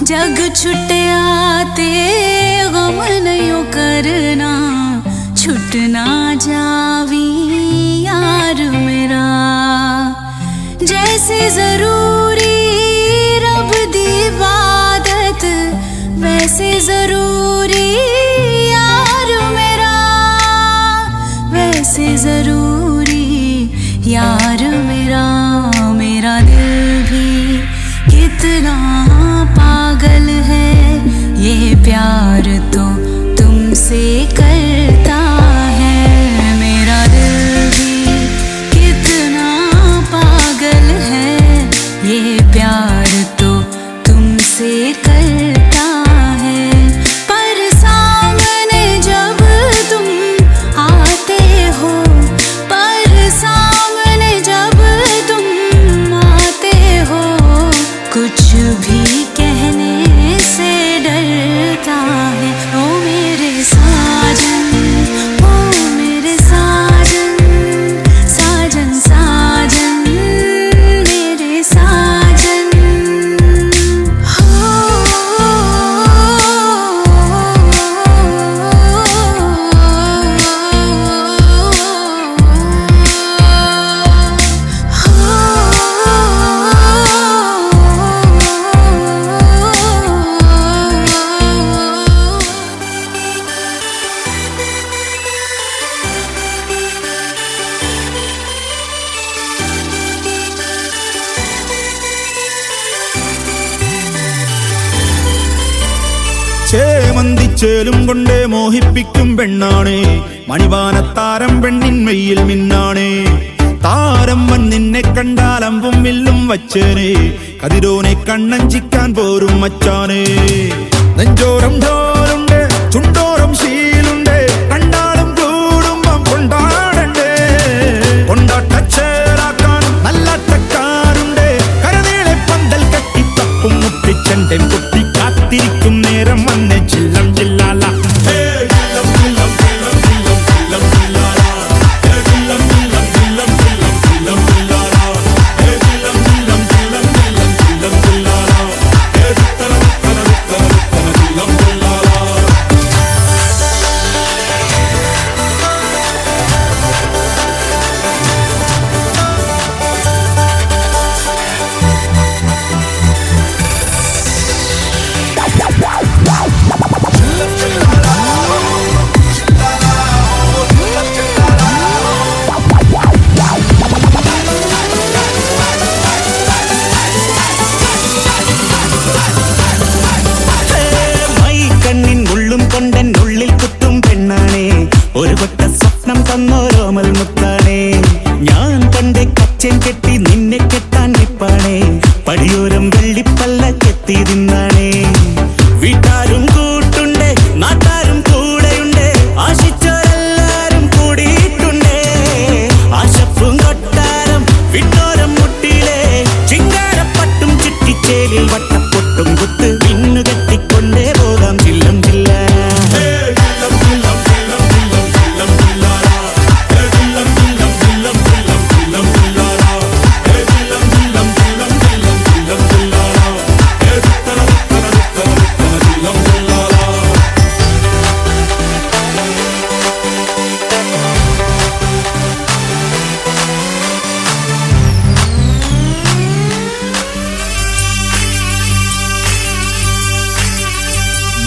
जग छुट्टिया ते गम नहीं करना, छुट ना जावी यार मेरा। जैसे जरूरी रब दी इबादत, वैसे जरूरी यार मेरा, वैसे जरूरी यार मेरा। मेरा दिल भी कितना पागल है, ये प्यार तो तुमसे करता है। मेरा दिल भी कितना पागल है, ये प्यार तो तुमसे करता है। पर सामने जब तुम आते हो, पर सामने जब तुम आते हो, कुछ भी कहने से डरता है। ओ मेरे साजन, ओ मेरे साजन, साजन साजन मेरे साजन। ചേമന്തിച്ചേലും കൊണ്ടേ മോഹിപ്പിക്കും പെണ്ണാണേ, മണിവാനത്താരം പെണ്ണിൻ മെയ്യിൽ മിന്നാണേ। താരം വൻ നിന്നെ കണ്ടാൽ അമ്പും വില്ലും വച്ചേനെ, കതിരോനെ കണ്ണഞ്ചിക്കാൻ പോരും മച്ചാനേ। നെഞ്ചോരം ഢോലുണ്ട്, ചുണ്ടോരം ശീലുണ്ട്, കണ്ടാലും കൂടുമ്പം കൊണ്ടാടണ്ടേ। കൊണ്ടാട്ടച്ചേരാക്കാൻ നല്ലാട്ടക്കാരുണ്ട്, കരനീളെ പന്തൽ കെട്ടി തപ്പും മുട്ടിച്ചെണ്ടൻ കുട്ടി കാത്തിരിക്കും നേരം വന്ന് ചില്ലം ചില്ലാല। ഒരു കൊട്ട സ്വപ്നം തന്നോരോമൽ മുത്താണേ, ഞാൻ പണ്ടേ കച്ചൻ കെട്ടി നിന്നെ കെട്ടാൻ നിപ്പാണേ। പടിയോരം വെള്ളിപ്പല്ല കെത്തി തിന്നാണേ, വീട്ടാരും കൂട്ടുണ്ട്, നാട്ടാരും കൂടെയുണ്ട്, ആശിച്ചോരെല്ലാരും കൂടിയിട്ടുണ്ട്। ആശപ്പും കൊട്ടാരം വിണ്ണോരം മുട്ടിയിലെ ചിങ്കാരപ്പട്ടും ചുറ്റിച്ചേലിൽ വട്ടപ്പൊട്ടും കുത്ത് പിന്നു കെട്ടിക്കൊണ്ടേ പോകാം ചില്ലം ചില്ല।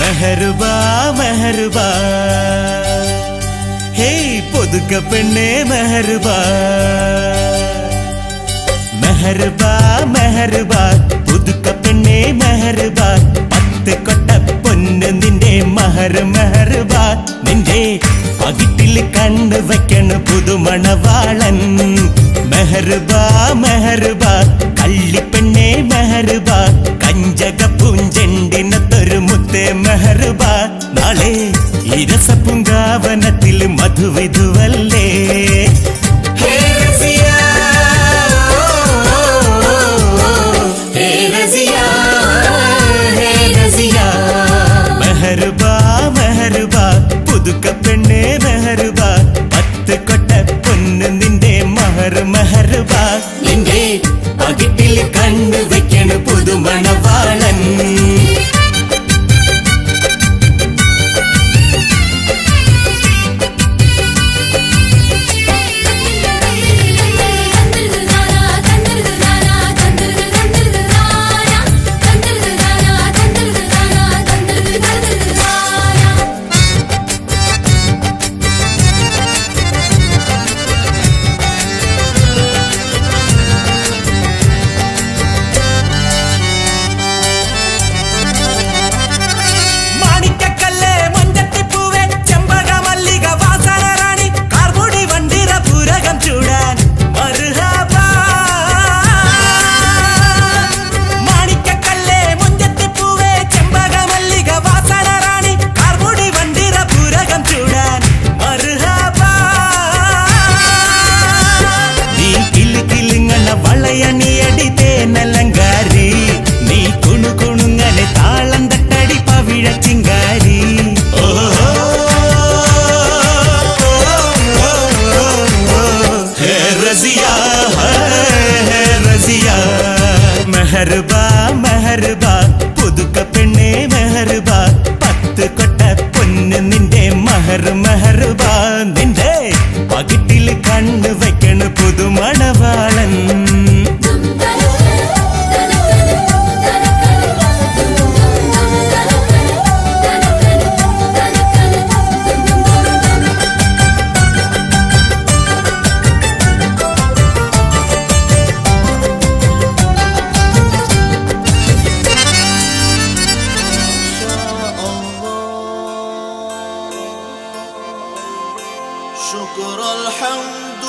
മെഹർബാ മെഹർബാ ഹേ പൊതുക്ക പെണ്ണേ മെഹർബാ, മെഹർബാ മെഹർബാ പുതുക്ക പെണ്ണേ മെഹർബാ। 10 കൊട്ട പൊന്ന് നിന്റെ മഹർ മെഹർബാ, നിന്റെ അകിട്ടിൽ കണ്ടു വയ്ക്കണ പുതുമണവാളൻ। മെഹർബാ മെഹർബാ കള്ളിപ്പെണ്ണേ മെഹർബാ, കഞ്ചക പൂഞ്ചെണ്ടിനത്തൊരു മുത്തേ മെഹർബാ। നാളെ ഇരസപ്പുങ്കാവനത്തിൽ മധുവിധുവല്ലേ। മെഹർബാ മെഹർബാ പുതുക്ക പെണ്ണേ മെഹർബാ, 10 കൊട്ട പൊന്ന് നിന്റെ മഹർ മെഹർബാ, നിന്റെ അകിട്ടിൽ കണ്ടു വയ്ക്കണ പുതുമണവാളൻ। മെഹർബാ പുതുക്ക പെണ്ണേ മെഹർബാ 10 കൊട്ട പൊന്ന് നിന്റെ മഹർ മെഹർബാ നിന്റെ പകിട്ടിൽ കണ്ണു വെക്കണ പുതുമണവാളൻ شكر الحمد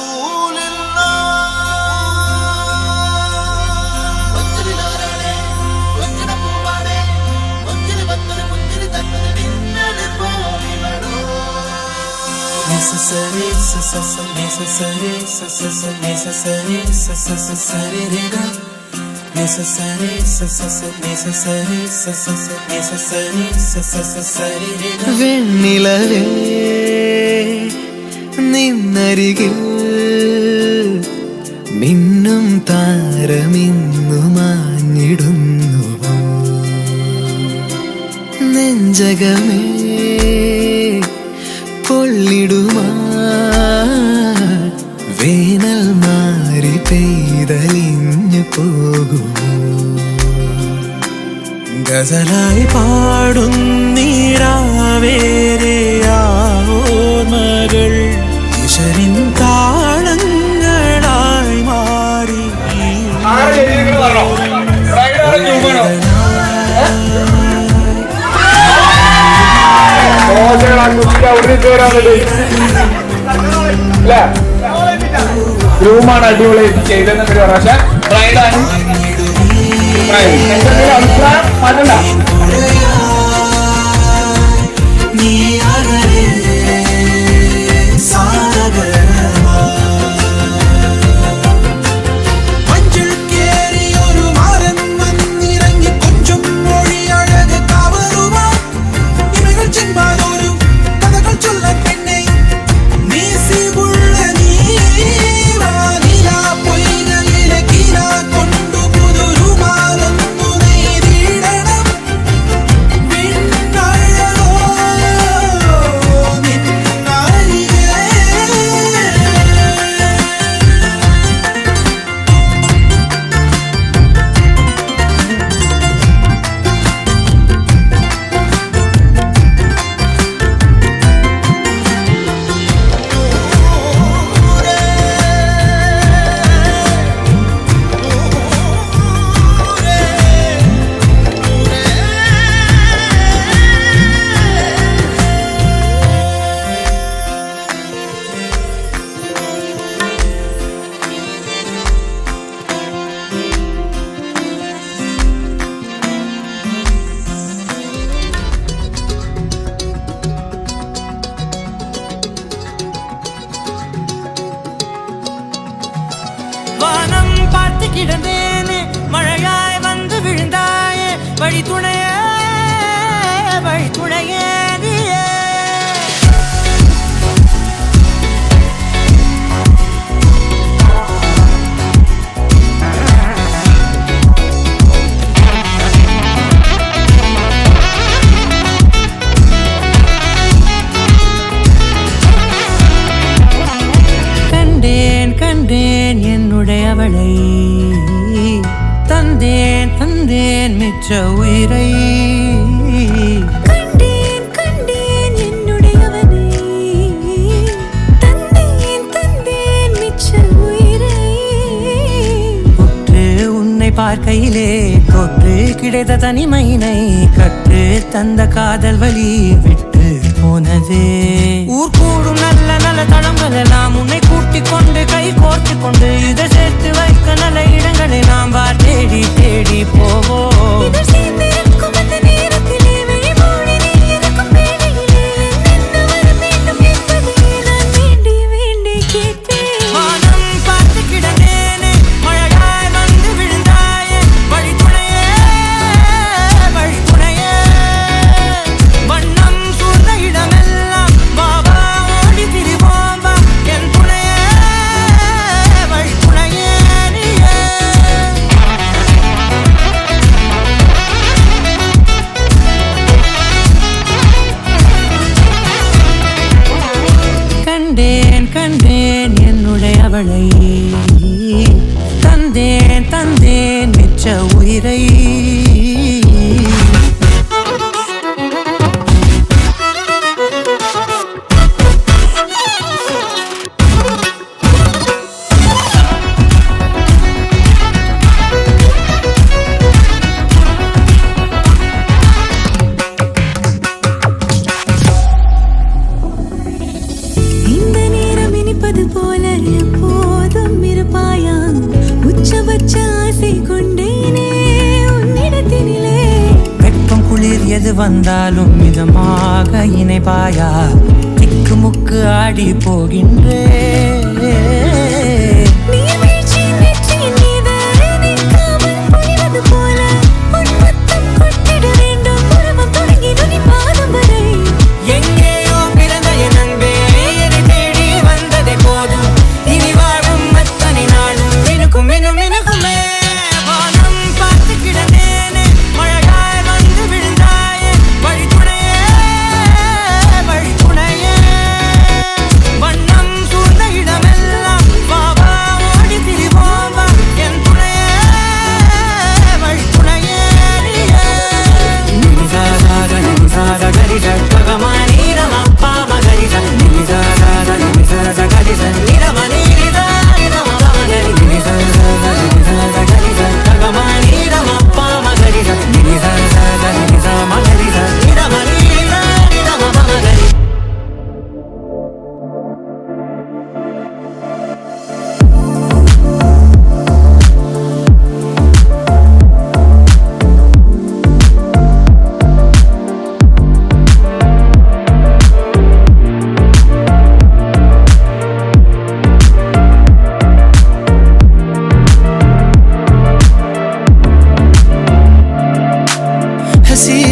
لله ഒത്തിരി നാരാണേ ഒത്തിരി പൂവാണേ ഒത്തിരി വന്നൊരു പുത്തിരി തന്നൊരു നിന്നല് പോയിവരോ necessary necessary necessary necessary വെണ്ണിലവേ നിന്നരികിൽ മിന്നും താരമിന്നു മാഞ്ഞിടുന്നു നെഞ്ചകമേ പൊള്ളിടുമാ വേനൽ മാറി പെയ്തലിഞ്ഞു പോകുമോ ഗസലായി പാടുന്നീരാവേരെയാവോർമകൾ ഈശ്വരിൻ താളങ്ങളായി മാറി ഗ്രൂമാണ് അടിപൊളി ചെയ്തെന്നൊക്കെ പക്ഷെ അഭിപ്രായം മാറ്റണ്ട வானம் பார்த்து கிடந்தேனே மழையாய் வந்து விழுந்தாயே வழி துணையே நீயே கண்டேன் என்னுடையவளை தந்தேன் மிச்ச உயிரை கண்டேன் என்னுடையவனை தந்தேன் மிச்ச உயிரை உற்று உன்னை பார்க்கையிலே தொற்று கிடைத்த தனிமையினை கற்று தந்த காதல் வழி விட்டு போனதே ஊர் கூடும் நல்ல நல்ல தளங்கள் எல்லாம் உன்னை கூட்டிக் கொண்டு கை கோர்த்து கொண்டு இதை சேர்த்து வைக்க நல்ல இடங்களை நாம் தேடி தேடி போவோம் அவளை தந்தேன் தந்தேன் மிச்ச உயிரை போல எப்போதும் இருப்பாயா உச்சபட்ச ஆசை கொண்டேனே உன்னிடத்தினிலே வெப்பம் குளிர் எது வந்தாலும் மிதமாக இணைப்பாயா திக்கு முக்கு ஆடி போகின்றே हसी